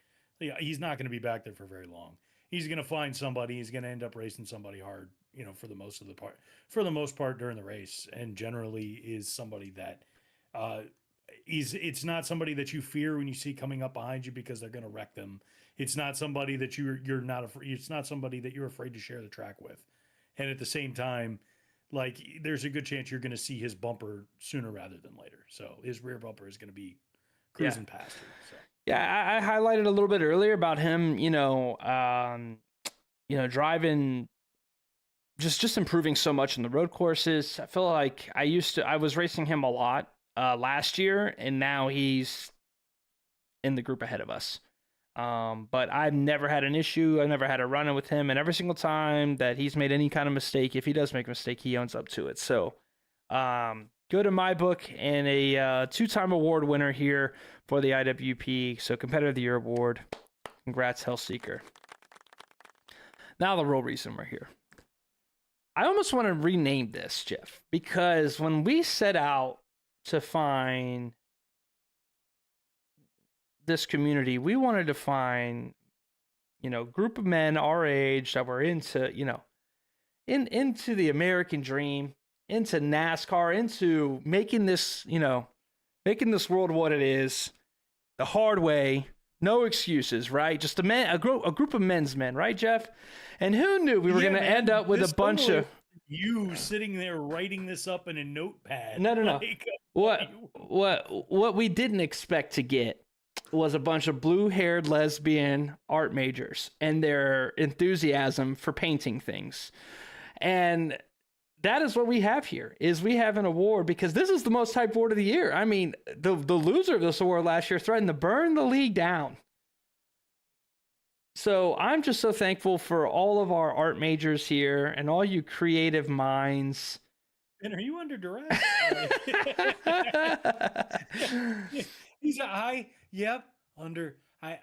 he's not going to be back there for very long. He's going to find somebody. He's going to end up racing somebody hard, for the most part during the race, and generally is somebody that it's not somebody that you fear when you see coming up behind you because they're going to wreck them. It's not somebody that you're not afraid. It's not somebody that you're afraid to share the track with. And at the same time, there's a good chance you're going to see his bumper sooner rather than later. So his rear bumper is going to be cruising past him. So. Yeah, I highlighted a little bit earlier about him, driving just improving so much in the road courses. I feel like I was racing him a lot last year, and now he's in the group ahead of us. But I've never had an issue. I've never had a run-in with him, and every single time that he's made any kind of mistake, if he does make a mistake, he owns up to it. So, good in my book, and a 2-time award winner here for the IWP. So, Competitor of the Year award. Congrats, Hellseeker. Now the real reason we're here. I almost want to rename this, Jeff, because when we set out to find this community, we wanted to find, group of men our age that were into, into the American dream, into NASCAR, into making this world what it is, the hard way, no excuses, right? Just a group of men's men, right, Jeff? And who knew we were going to end up with a bunch of you sitting there writing this up in a notepad. No. What we didn't expect to get was a bunch of blue-haired lesbian art majors and their enthusiasm for painting things. And that is what we have here, is we have an award because this is the most hyped award of the year. I mean, the loser of this award last year threatened to burn the league down. So I'm just so thankful for all of our art majors here and all you creative minds. And are you under duress?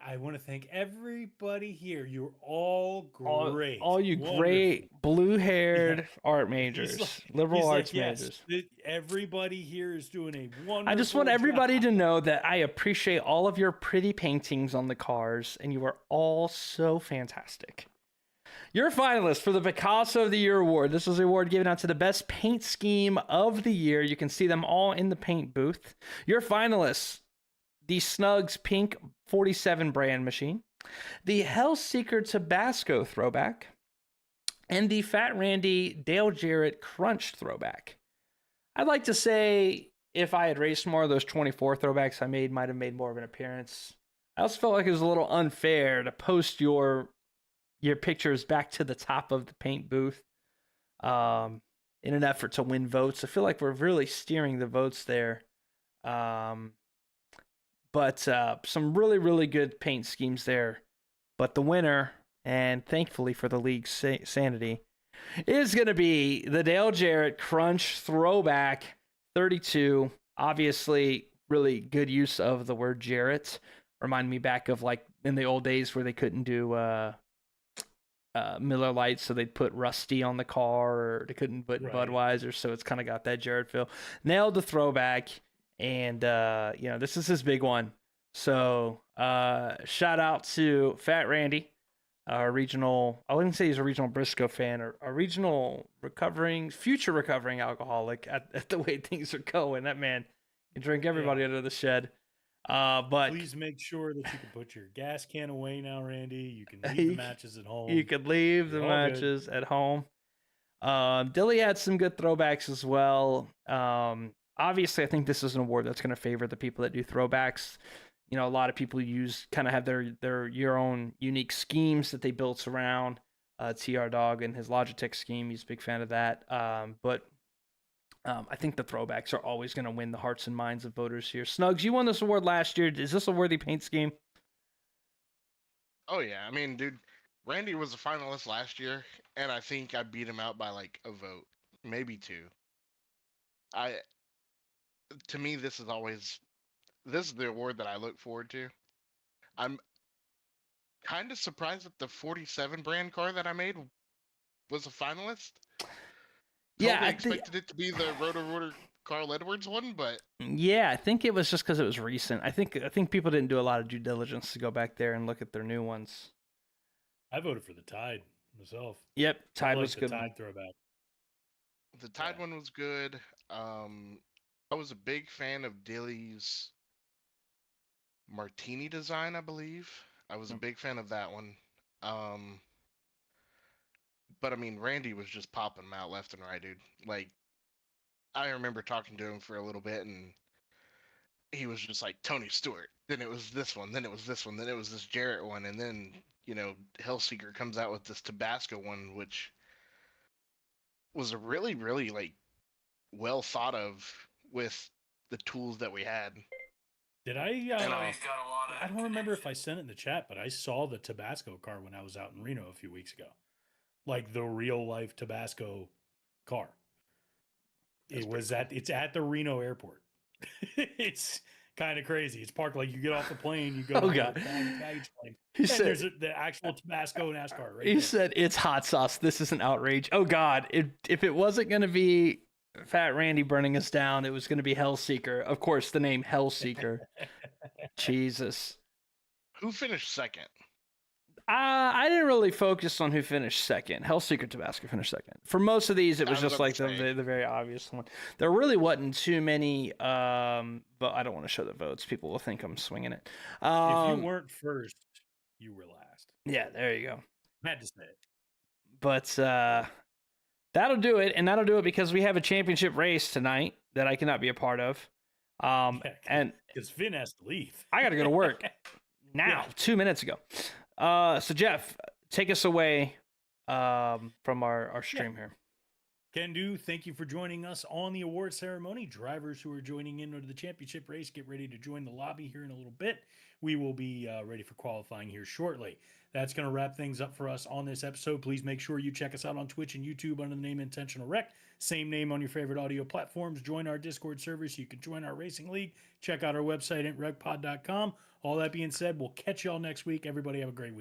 I want to thank everybody here. You're all great. All you wonderful. Great blue-haired art majors, liberal arts majors. Everybody here is doing a wonderful I just want everybody job. to know that I appreciate all of your pretty paintings on the cars, and you are all so fantastic. Your finalists for the Picasso of the Year award. This was the award given out to the best paint scheme of the year. You can see them all in the paint booth. Your finalists: the Snugs Pink 47 brand machine, the Hellseeker Tabasco throwback, and the Fat Randy Dale Jarrett Crunch throwback. I'd like to say if I had raced more of those 24 throwbacks I made, might have made more of an appearance. I also felt like it was a little unfair to post your pictures back to the top of the paint booth in an effort to win votes. I feel like we're really steering the votes there. But some really, really good paint schemes there. But the winner, and thankfully for the league's sanity, is going to be the Dale Jarrett Crunch Throwback 32. Obviously, really good use of the word Jarrett. Remind me back of like in the old days where they couldn't do Miller Lite, so they'd put Rusty on the car, or they couldn't put Budweiser, so it's kind of got that Jarrett feel. Nailed the throwback. And, this is his big one. So, shout out to Fat Randy, our regional, I wouldn't say he's a regional Briscoe fan, or a regional future recovering alcoholic at the way things are going. That man can drink everybody under the shed. But please make sure that you can put your gas can away now, Randy. You can leave the matches at home. You could leave the matches at home. Dilly had some good throwbacks as well. Obviously, I think this is an award that's going to favor the people that do throwbacks. A lot of people have their own unique schemes that they built around TR Dog and his Logitech scheme. He's a big fan of that. But I think the throwbacks are always going to win the hearts and minds of voters here. Snugs, you won this award last year. Is this a worthy paint scheme? Oh, yeah. I mean, dude, Randy was a finalist last year, and I think I beat him out by like a vote, maybe 2. To me, this is the award that I look forward to. I'm kind of surprised that the 47 brand car that I made was a finalist. I expected it to be the Roto-Rooter Carl Edwards one, but yeah, I think it was just because it was recent. I think people didn't do a lot of due diligence to go back there and look at their new ones. I voted for the Tide myself. Yep, Tide was good. Tide throwback. The Tide one was good. I was a big fan of Dilly's Martini design, I believe. I was a big fan of that one. But I mean, Randy was just popping them out left and right, dude. Like, I remember talking to him for a little bit, and he was just like, Tony Stewart. Then it was this one. Then it was this one. Then it was this Jarrett one. And then, Hellseeker comes out with this Tabasco one, which was a really, really like well thought of with the tools that we had. Did I don't remember if I sent it in the chat, but I saw the Tabasco car when I was out in Reno a few weeks ago. Like the real life Tabasco car. It's at the Reno airport. It's kind of crazy. It's parked like you get off the plane, you go to the baggage claim. He and said, there's the actual Tabasco NASCAR right he there. said, it's hot sauce. This is an outrage. Oh, God. If it wasn't going to be Fat Randy burning us down, it was going to be Hellseeker. Of course, the name Hellseeker. Jesus. Who finished second? I didn't really focus on who finished second. Hellseeker Tabasco finished second. For most of these, it was just like the very obvious one. There really wasn't too many. But I don't want to show the votes. People will think I'm swinging it. If you weren't first, you were last. Yeah, there you go. Had to say it. But that'll do it, and that'll do it because we have a championship race tonight that I cannot be a part of. And because Finn has to leave. I got to go to work now. 2 minutes ago. So Jeff, take us away from our stream here. Can do. Thank you for joining us on the award ceremony. Drivers who are joining in to the championship race, get ready to join the lobby here in a little bit. We will be ready for qualifying here shortly. That's going to wrap things up for us on this episode. Please make sure you check us out on Twitch and YouTube under the name Intentional Wreck. Same name on your favorite audio platforms. Join our Discord server so you can join our racing league. Check out our website at wreckpod.com. All that being said, we'll catch y'all next week. Everybody have a great week.